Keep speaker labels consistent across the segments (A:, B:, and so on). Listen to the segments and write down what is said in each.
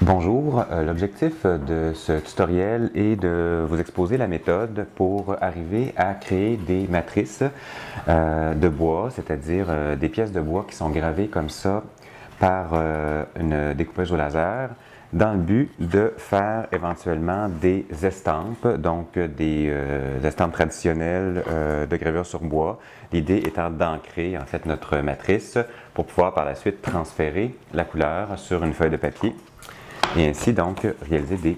A: Bonjour, l'objectif de ce tutoriel est de vous exposer la méthode pour arriver à créer des matrices de bois, c'est-à-dire des pièces de bois qui sont gravées comme ça par une découpeuse au laser dans le but de faire éventuellement des estampes, donc des estampes traditionnelles de gravure sur bois. L'idée étant d'ancrer en fait notre matrice pour pouvoir par la suite transférer la couleur sur une feuille de papier et ainsi donc réaliser des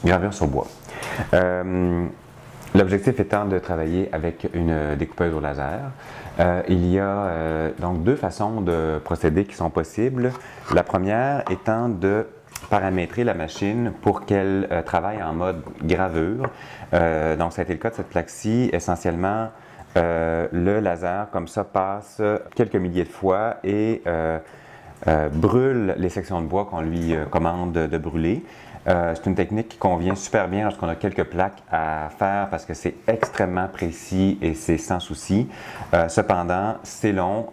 A: gravures sur bois. L'objectif étant de travailler avec une découpeuse au laser. Il y a donc deux façons de procéder qui sont possibles. La première étant de paramétrer la machine pour qu'elle travaille en mode gravure. Donc ça a été le cas de cette plaque-ci. Essentiellement, le laser comme ça passe quelques milliers de fois et brûle les sections de bois qu'on lui commande de brûler. C'est une technique qui convient super bien lorsqu'on a quelques plaques à faire parce que c'est extrêmement précis et c'est sans souci. Cependant, c'est long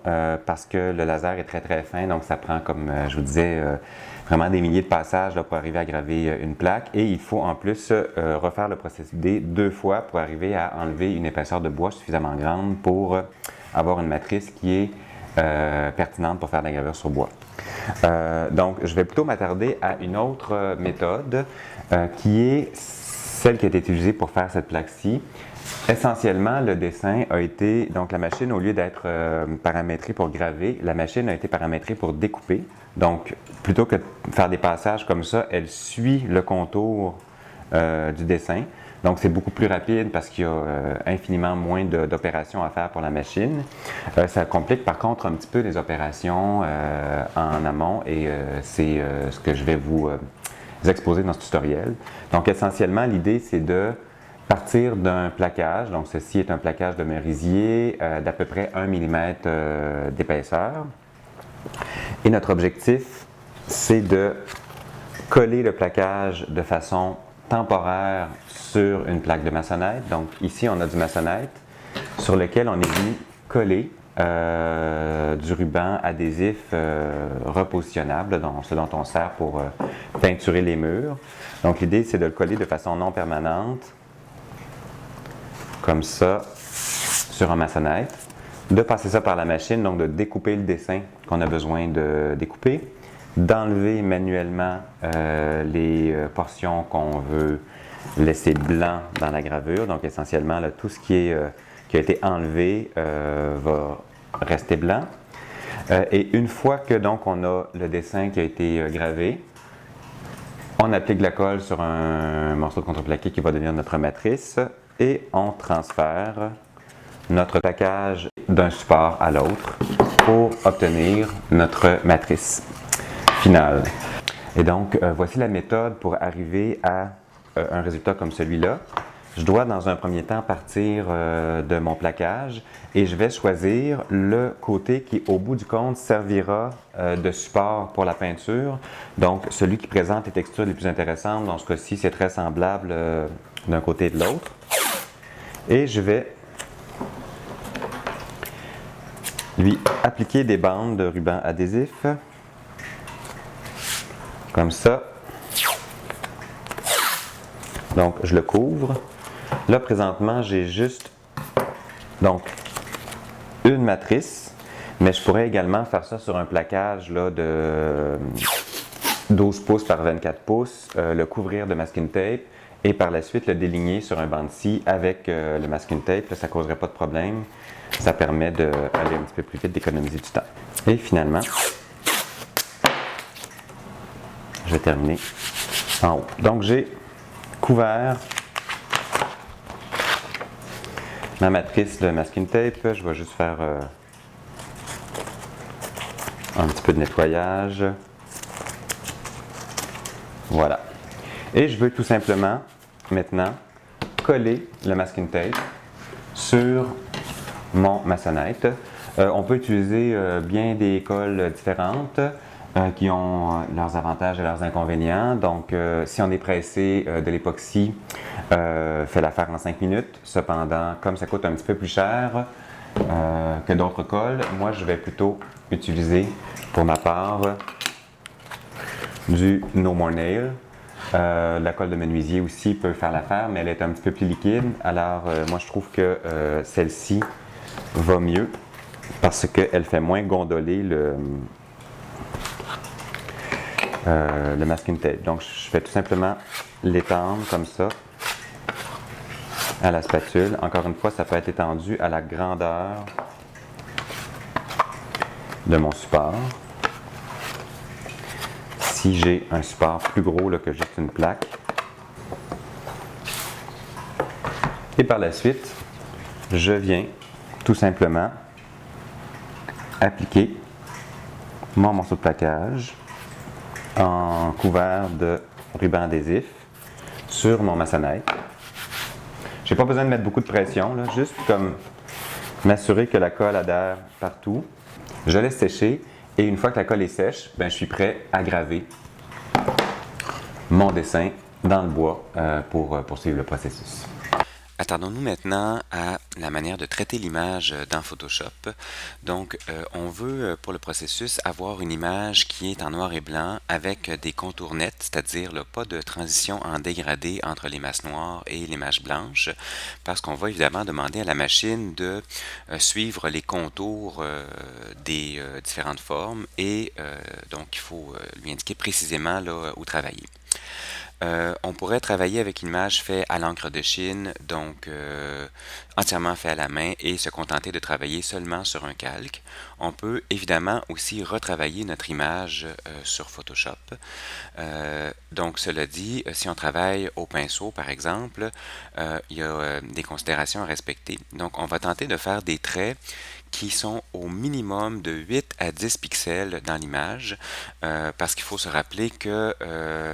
A: parce que le laser est très très fin, donc ça prend, comme je vous disais, vraiment des milliers de passages là, pour arriver à graver une plaque. Et il faut en plus refaire le procédé deux fois pour arriver à enlever une épaisseur de bois suffisamment grande pour avoir une matrice qui est pertinente pour faire de la gravure sur bois. Donc, je vais plutôt m'attarder à une autre méthode qui est celle qui a été utilisée pour faire cette plaque-ci. Essentiellement, le dessin a été, donc la machine, au lieu d'être paramétrée pour graver, la machine a été paramétrée pour découper. Donc, plutôt que de faire des passages comme ça, elle suit le contour du dessin. Donc, c'est beaucoup plus rapide parce qu'il y a infiniment moins d'opérations à faire pour la machine. Ça complique par contre un petit peu les opérations en amont et c'est ce que je vais vous exposer dans ce tutoriel. Donc, essentiellement, l'idée, c'est de partir d'un plaquage. Donc, ceci est un plaquage de merisier d'à peu près 1 mm d'épaisseur. Et notre objectif, c'est de coller le plaquage de façon temporaire sur une plaque de maçonnette. Donc ici, on a du maçonnette sur lequel on est venu coller du ruban adhésif repositionnable, ce dont on sert pour peinturer les murs. Donc l'idée, c'est de le coller de façon non permanente, comme ça, sur un maçonnette, de passer ça par la machine, donc de découper le dessin qu'on a besoin de découper, d'enlever manuellement les portions qu'on veut laisser blanc dans la gravure. Donc essentiellement, là, tout ce qui a été enlevé va rester blanc. Et une fois que donc on a le dessin qui a été gravé, on applique la colle sur un morceau de contreplaqué qui va devenir notre matrice et on transfère notre plaquage d'un support à l'autre pour obtenir notre matrice finale. Et donc, voici la méthode pour arriver à un résultat comme celui-là. Je dois dans un premier temps partir de mon plaquage et je vais choisir le côté qui, au bout du compte, servira de support pour la peinture. Donc, celui qui présente les textures les plus intéressantes. Dans ce cas-ci, c'est très semblable d'un côté et de l'autre. Et je vais lui appliquer des bandes de ruban adhésif, comme ça. Donc, je le couvre. Là, présentement, j'ai juste donc une matrice, mais je pourrais également faire ça sur un plaquage là, de 12 pouces par 24 pouces, le couvrir de masking tape et par la suite le déligner sur un banc de scie avec le masking tape. Là, ça ne causerait pas de problème. Ça permet d'aller un petit peu plus vite, d'économiser du temps. Et finalement, je vais terminer en haut. Donc, j'ai couvert ma matrice de masking tape. Je vais juste faire un petit peu de nettoyage. Voilà. Et je veux tout simplement, maintenant, coller le masking tape sur mon maçonnette. On peut utiliser bien des colles différentes qui ont leurs avantages et leurs inconvénients. Donc, si on est pressé, de l'époxy fait l'affaire en 5 minutes. Cependant, comme ça coûte un petit peu plus cher que d'autres colles, moi, je vais plutôt utiliser, pour ma part, du No More Nail. La colle de menuisier aussi peut faire l'affaire, mais elle est un petit peu plus liquide. Alors, moi, je trouve que celle-ci va mieux parce qu'elle fait moins gondoler le masking tape. Donc, je vais tout simplement l'étendre comme ça à la spatule. Encore une fois, ça peut être étendu à la grandeur de mon support. Si j'ai un support plus gros là, que juste une plaque. Et par la suite, je viens tout simplement appliquer mon morceau de plaquage en couvert de ruban adhésif sur mon maçonnette. J'ai pas besoin de mettre beaucoup de pression, là, juste comme m'assurer que la colle adhère partout. Je laisse sécher et une fois que la colle est sèche, je suis prêt à graver mon dessin dans le bois pour poursuivre le processus. Attardons-nous maintenant à la manière de traiter l'image dans Photoshop. Donc, on veut, pour le processus, avoir une image qui est en noir et blanc avec des contours nets, c'est-à-dire pas de transition en dégradé entre les masses noires et les masses blanches, parce qu'on va évidemment demander à la machine de suivre les contours des différentes formes et donc il faut lui indiquer précisément là, où travailler. On pourrait travailler avec une image faite à l'encre de Chine, donc entièrement fait à la main et se contenter de travailler seulement sur un calque. On peut évidemment aussi retravailler notre image sur Photoshop. Donc cela dit, si on travaille au pinceau par exemple, il y a des considérations à respecter. Donc on va tenter de faire des traits qui sont au minimum de 8 à 10 pixels dans l'image, parce qu'il faut se rappeler que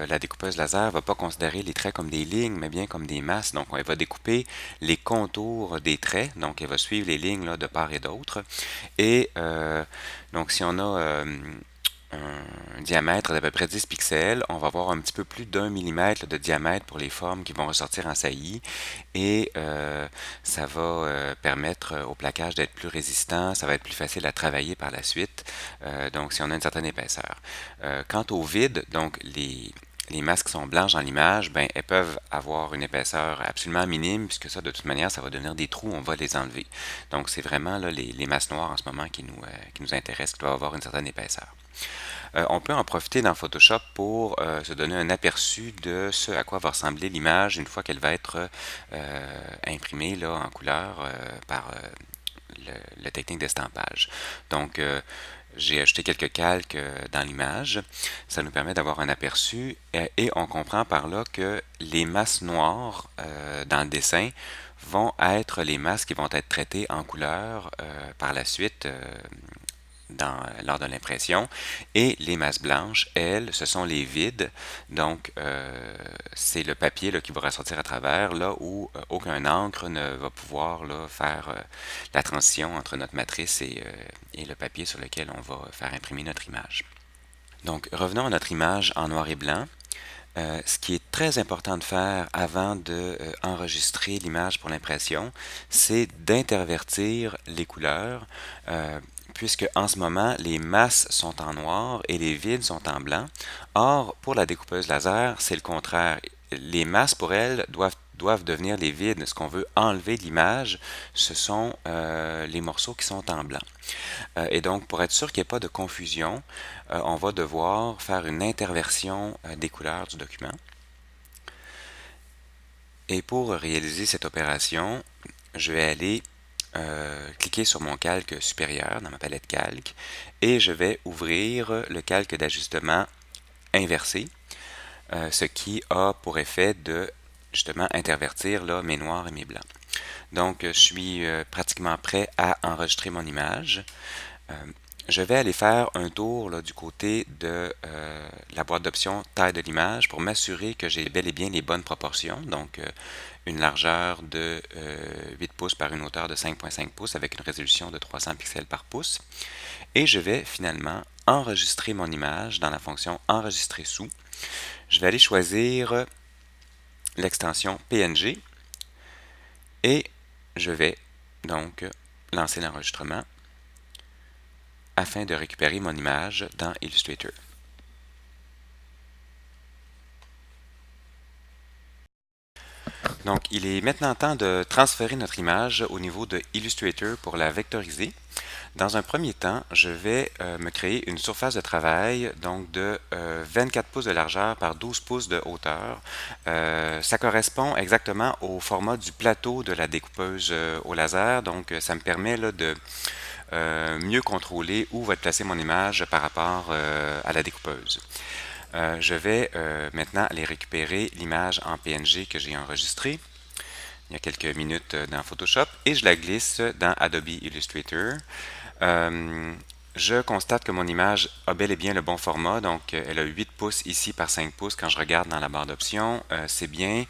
A: la découpeuse laser ne va pas considérer les traits comme des lignes, mais bien comme des masses. Donc, elle va découper les contours des traits, donc elle va suivre les lignes là, de part et d'autre. Et donc, si on a un diamètre d'à peu près 10 pixels, on va avoir un petit peu plus d'1 millimètre de diamètre pour les formes qui vont ressortir en saillie et ça va permettre au plaquage d'être plus résistant, ça va être plus facile à travailler par la suite, donc si on a une certaine épaisseur. Quant au vide, donc les masses qui sont blanches dans l'image, elles peuvent avoir une épaisseur absolument minime, puisque ça, de toute manière, ça va devenir des trous, on va les enlever. Donc, c'est vraiment là, les masses noires en ce moment qui nous intéressent, qui doivent avoir une certaine épaisseur. On peut en profiter dans Photoshop pour se donner un aperçu de ce à quoi va ressembler l'image une fois qu'elle va être imprimée là, en couleur par la technique d'estampage. Donc, j'ai ajouté quelques calques dans l'image. Ça nous permet d'avoir un aperçu et on comprend par là que les masses noires dans le dessin vont être les masses qui vont être traitées en couleur par la suite lors de l'impression. Et les masses blanches, elles, ce sont les vides. Donc, c'est le papier là, qui va ressortir à travers, là où aucun encre ne va pouvoir là, faire la transition entre notre matrice et le papier sur lequel on va faire imprimer notre image. Donc, revenons à notre image en noir et blanc. Ce qui est très important de faire avant de enregistrer l'image pour l'impression, c'est d'intervertir les couleurs, puisque en ce moment, les masses sont en noir et les vides sont en blanc. Or, pour la découpeuse laser, c'est le contraire. Les masses, pour elles, doivent devenir les vides. Ce qu'on veut enlever de l'image, ce sont les morceaux qui sont en blanc. Et donc, pour être sûr qu'il n'y ait pas de confusion, on va devoir faire une interversion des couleurs du document. Et pour réaliser cette opération, je vais aller cliquer sur mon calque supérieur dans ma palette calque et je vais ouvrir le calque d'ajustement inversé, ce qui a pour effet de justement intervertir là, mes noirs et mes blancs. Donc, je suis pratiquement prêt à enregistrer mon image. Je vais aller faire un tour là, du côté de la boîte d'options taille de l'image pour m'assurer que j'ai bel et bien les bonnes proportions. Donc, une largeur de 8 pouces par une hauteur de 5,5 pouces avec une résolution de 300 pixels par pouce. Et je vais finalement enregistrer mon image dans la fonction enregistrer sous. Je vais aller choisir l'extension PNG et je vais donc lancer l'enregistrement afin de récupérer mon image dans Illustrator. Donc, il est maintenant temps de transférer notre image au niveau de Illustrator pour la vectoriser. Dans un premier temps, je vais me créer une surface de travail donc de 24 pouces de largeur par 12 pouces de hauteur. Ça correspond exactement au format du plateau de la découpeuse au laser, donc ça me permet là, de mieux contrôler où va être placée mon image par rapport à la découpeuse. Je vais maintenant aller récupérer l'image en PNG que j'ai enregistrée il y a quelques minutes dans Photoshop et je la glisse dans Adobe Illustrator. Je constate que mon image a bel et bien le bon format, donc elle a 8 pouces ici par 5 pouces quand je regarde dans la barre d'options, c'est bien.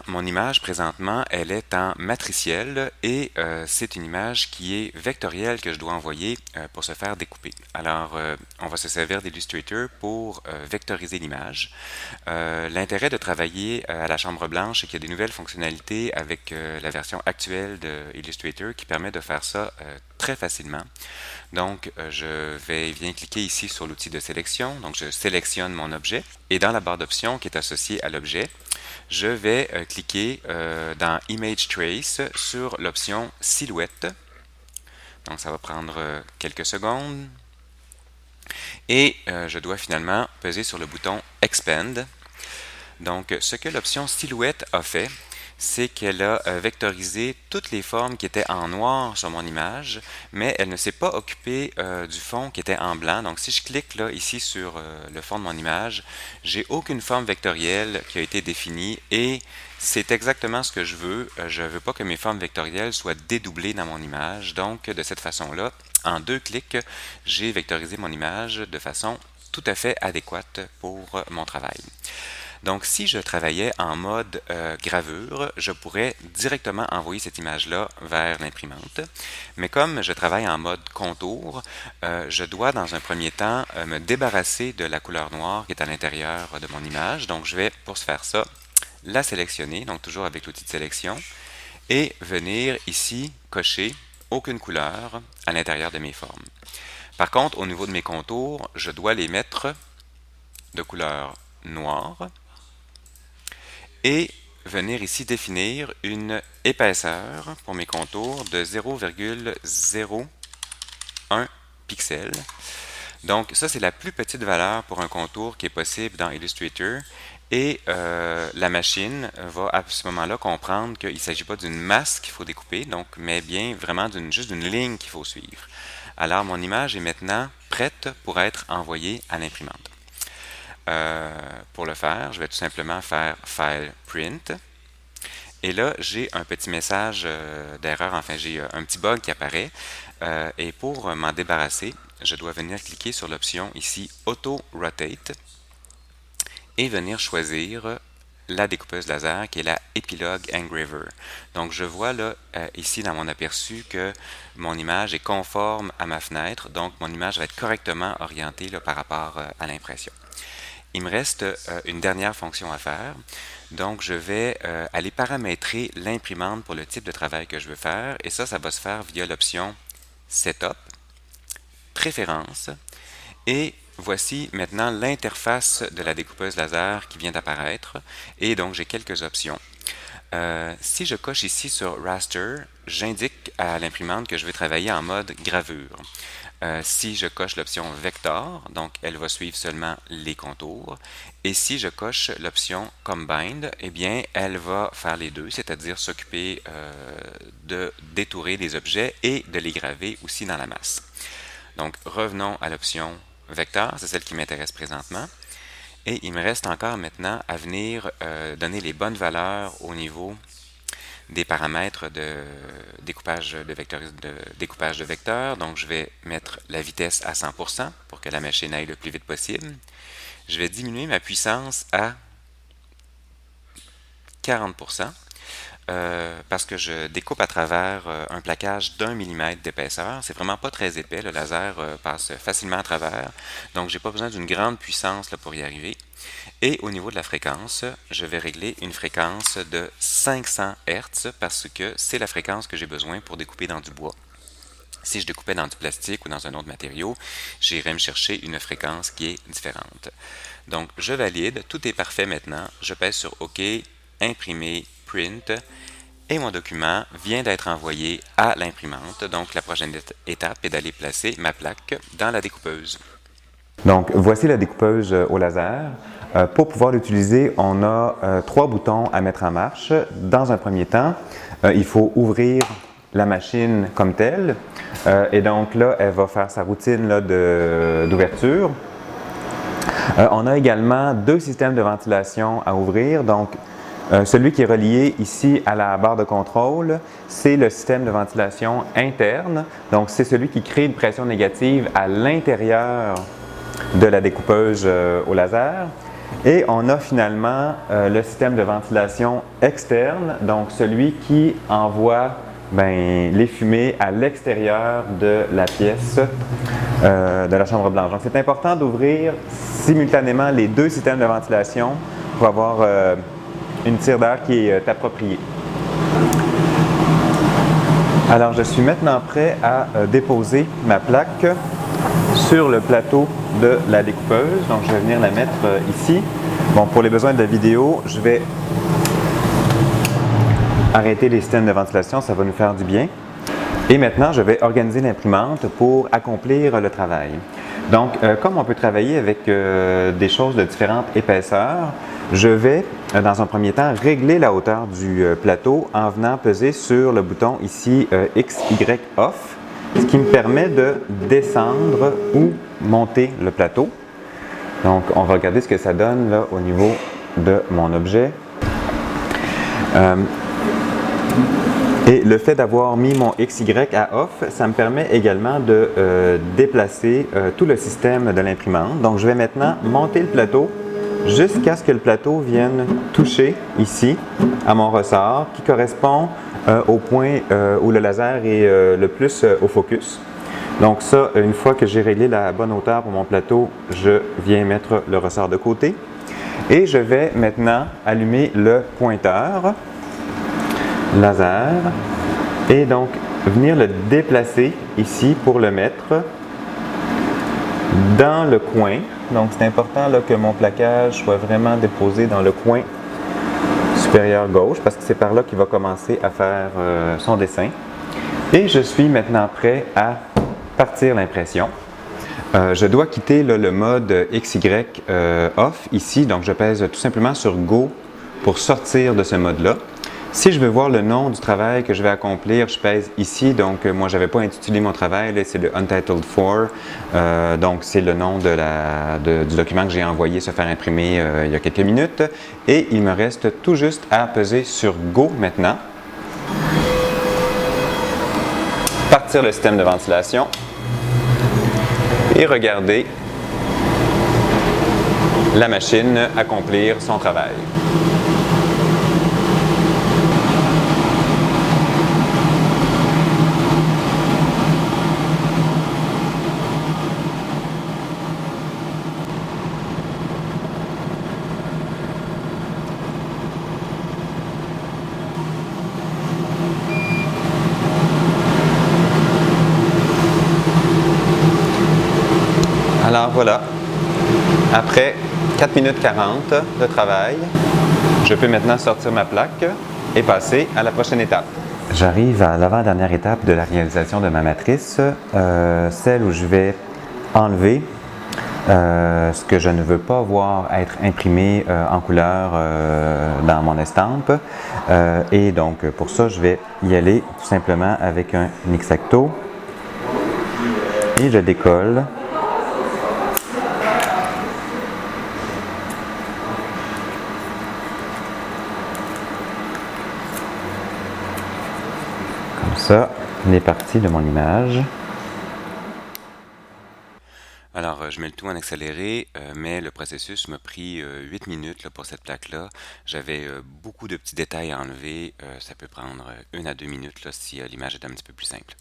A: Mon image présentement, elle est en matriciel et c'est une image qui est vectorielle que je dois envoyer pour se faire découper. Alors, on va se servir d'Illustrator pour vectoriser l'image. L'intérêt de travailler à la chambre blanche, c'est qu'il y a des nouvelles fonctionnalités avec la version actuelle de Illustrator qui permet de faire ça très facilement. Donc, je vais bien cliquer ici sur l'outil de sélection. Donc, je sélectionne mon objet. Et dans la barre d'options qui est associée à l'objet, je vais cliquer dans Image Trace sur l'option Silhouette. Donc, ça va prendre quelques secondes. Et je dois finalement peser sur le bouton Expand. Donc, ce que l'option Silhouette a fait, c'est qu'elle a vectorisé toutes les formes qui étaient en noir sur mon image, mais elle ne s'est pas occupée du fond qui était en blanc. Donc, si je clique là ici sur le fond de mon image, j'ai aucune forme vectorielle qui a été définie et c'est exactement ce que je veux. Je ne veux pas que mes formes vectorielles soient dédoublées dans mon image. Donc, de cette façon-là, en 2 clics, j'ai vectorisé mon image de façon tout à fait adéquate pour mon travail. Donc, si je travaillais en mode gravure, je pourrais directement envoyer cette image-là vers l'imprimante. Mais comme je travaille en mode contour, je dois dans un premier temps me débarrasser de la couleur noire qui est à l'intérieur de mon image. Donc, je vais, pour faire ça, la sélectionner, donc toujours avec l'outil de sélection, et venir ici cocher aucune couleur à l'intérieur de mes formes. Par contre, au niveau de mes contours, je dois les mettre de couleur noire et venir ici définir une épaisseur pour mes contours de 0,01 pixel. Donc ça, c'est la plus petite valeur pour un contour qui est possible dans Illustrator. Et la machine va à ce moment-là comprendre qu'il ne s'agit pas d'une masse qu'il faut découper, donc, mais bien vraiment juste d'une ligne qu'il faut suivre. Alors mon image est maintenant prête pour être envoyée à l'imprimante. Pour le faire, je vais tout simplement faire File Print. Et là, j'ai un petit message d'erreur, enfin j'ai un petit bug qui apparaît. Et pour m'en débarrasser, je dois venir cliquer sur l'option ici Auto Rotate et venir choisir la découpeuse laser qui est la Epilogue Engraver. Donc je vois là ici dans mon aperçu que mon image est conforme à ma fenêtre, donc mon image va être correctement orientée là, par rapport à l'impression. Il me reste une dernière fonction à faire. Donc, je vais aller paramétrer l'imprimante pour le type de travail que je veux faire. Et ça va se faire via l'option Setup, Préférences. Et voici maintenant l'interface de la découpeuse laser qui vient d'apparaître. Et donc, j'ai quelques options. Si je coche ici sur Raster, j'indique à l'imprimante que je vais travailler en mode gravure. Si je coche l'option Vector, donc elle va suivre seulement les contours. Et si je coche l'option Combined, eh bien, elle va faire les deux, c'est-à-dire s'occuper de détourer les objets et de les graver aussi dans la masse. Donc, revenons à l'option Vector, c'est celle qui m'intéresse présentement. Et il me reste encore maintenant à venir donner les bonnes valeurs au niveau des paramètres de découpage de vecteurs. Donc, je vais mettre la vitesse à 100% pour que la machine aille le plus vite possible. Je vais diminuer ma puissance à 40%. Parce que je découpe à travers un plaquage d'1 mm d'épaisseur. C'est vraiment pas très épais, le laser passe facilement à travers, donc j'ai pas besoin d'une grande puissance là, pour y arriver. Et au niveau de la fréquence, je vais régler une fréquence de 500 Hz parce que c'est la fréquence que j'ai besoin pour découper dans du bois. Si je découpais dans du plastique ou dans un autre matériau, j'irais me chercher une fréquence qui est différente. Donc je valide, tout est parfait maintenant, je pèse sur OK. imprimer print et mon document vient d'être envoyé à l'imprimante. Donc la prochaine étape est d'aller placer ma plaque dans la découpeuse. Donc voici la découpeuse au laser. Pour pouvoir l'utiliser, on a 3 boutons à mettre en marche. Dans un premier temps, il faut ouvrir la machine comme telle. Et donc là, elle va faire sa routine d'ouverture. On a également 2 systèmes de ventilation à ouvrir. Donc, celui qui est relié ici à la barre de contrôle, c'est le système de ventilation interne. Donc, c'est celui qui crée une pression négative à l'intérieur de la découpeuse au laser. Et on a finalement le système de ventilation externe, donc celui qui envoie les fumées à l'extérieur de la pièce de la chambre blanche. Donc c'est important d'ouvrir simultanément les 2 systèmes de ventilation pour avoir une tire d'air qui est appropriée. Alors je suis maintenant prêt à déposer ma plaque sur le plateau de la découpeuse. Donc je vais venir la mettre ici. Bon, pour les besoins de la vidéo, je vais arrêter les systèmes de ventilation, ça va nous faire du bien. Et maintenant, je vais organiser l'imprimante pour accomplir le travail. Donc, comme on peut travailler avec des choses de différentes épaisseurs, je vais, dans un premier temps, régler la hauteur du plateau en venant peser sur le bouton ici X, Y, Off, ce qui me permet de descendre ou monter le plateau. Donc, on va regarder ce que ça donne là, au niveau de mon objet. Et le fait d'avoir mis mon XY à off, ça me permet également de déplacer tout le système de l'imprimante. Donc, je vais maintenant monter le plateau jusqu'à ce que le plateau vienne toucher ici à mon ressort qui correspond au point où le laser est le plus au focus. Donc ça, une fois que j'ai réglé la bonne hauteur pour mon plateau, je viens mettre le ressort de côté. Et je vais maintenant allumer le pointeur laser et donc venir le déplacer ici pour le mettre dans le coin. Donc c'est important là, que mon plaquage soit vraiment déposé dans le coin supérieur gauche parce que c'est par là qu'il va commencer à faire son dessin. Et je suis maintenant prêt à partir l'impression. Je dois quitter là, le mode XY off ici, donc je pèse tout simplement sur Go pour sortir de ce mode-là. Si je veux voir le nom du travail que je vais accomplir, je pèse ici, donc moi je n'avais pas intitulé mon travail, c'est le Untitled 4, donc c'est le nom du document que j'ai envoyé se faire imprimer il y a quelques minutes. Et il me reste tout juste à peser sur Go maintenant. Partir le système de ventilation et regarder la machine accomplir son travail. Alors voilà, après 4 minutes 40 de travail, je peux maintenant sortir ma plaque et passer à la prochaine étape. J'arrive à l'avant-dernière étape de la réalisation de ma matrice, celle où je vais enlever ce que je ne veux pas voir être imprimé en couleur dans mon estampe. Et donc pour ça, je vais y aller tout simplement avec un X-Acto et je décolle. Ça, les parties de mon image. Alors, je mets le tout en accéléré, mais le processus m'a pris 8 minutes là, pour cette plaque-là. J'avais beaucoup de petits détails à enlever. Ça peut prendre 1 à 2 minutes là, si l'image est un petit peu plus simple.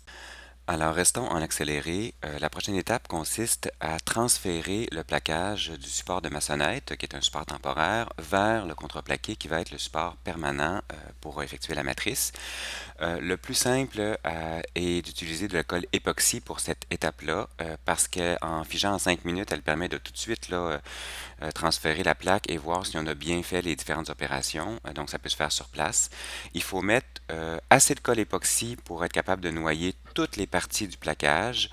A: Alors, restons en accéléré. La prochaine étape consiste à transférer le plaquage du support de maçonnette, qui est un support temporaire, vers le contreplaqué qui va être le support permanent pour effectuer la matrice. Le plus simple est d'utiliser de la colle époxy pour cette étape-là, parce qu'en figeant en 5 minutes, elle permet de tout de suite là, transférer la plaque et voir si on a bien fait les différentes opérations. Donc, ça peut se faire sur place. Il faut mettre assez de colle époxy pour être capable de noyer toutes les parties du plaquage,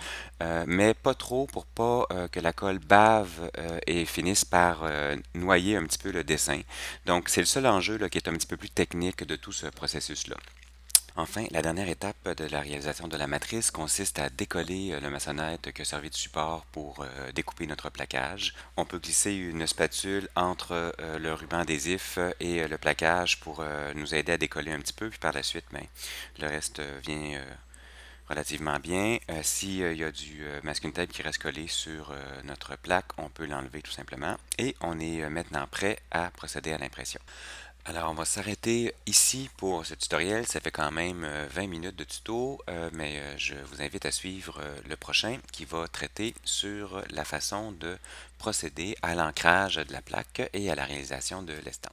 A: mais pas trop pour pas que la colle bave et finisse par noyer un petit peu le dessin. Donc, c'est le seul enjeu là, qui est un petit peu plus technique de tout ce processus-là. Enfin, la dernière étape de la réalisation de la matrice consiste à décoller le maçonnette qui a servi de support pour découper notre plaquage. On peut glisser une spatule entre le ruban adhésif et le plaquage pour nous aider à décoller un petit peu, puis par la suite, ben, le reste vient relativement bien. S'il y a du masking tape qui reste collé sur notre plaque, on peut l'enlever tout simplement. Et on est maintenant prêt à procéder à l'impression. Alors, on va s'arrêter ici pour ce tutoriel. Ça fait quand même 20 minutes de tuto, mais je vous invite à suivre le prochain qui va traiter sur la façon de procéder à l'ancrage de la plaque et à la réalisation de l'estampe.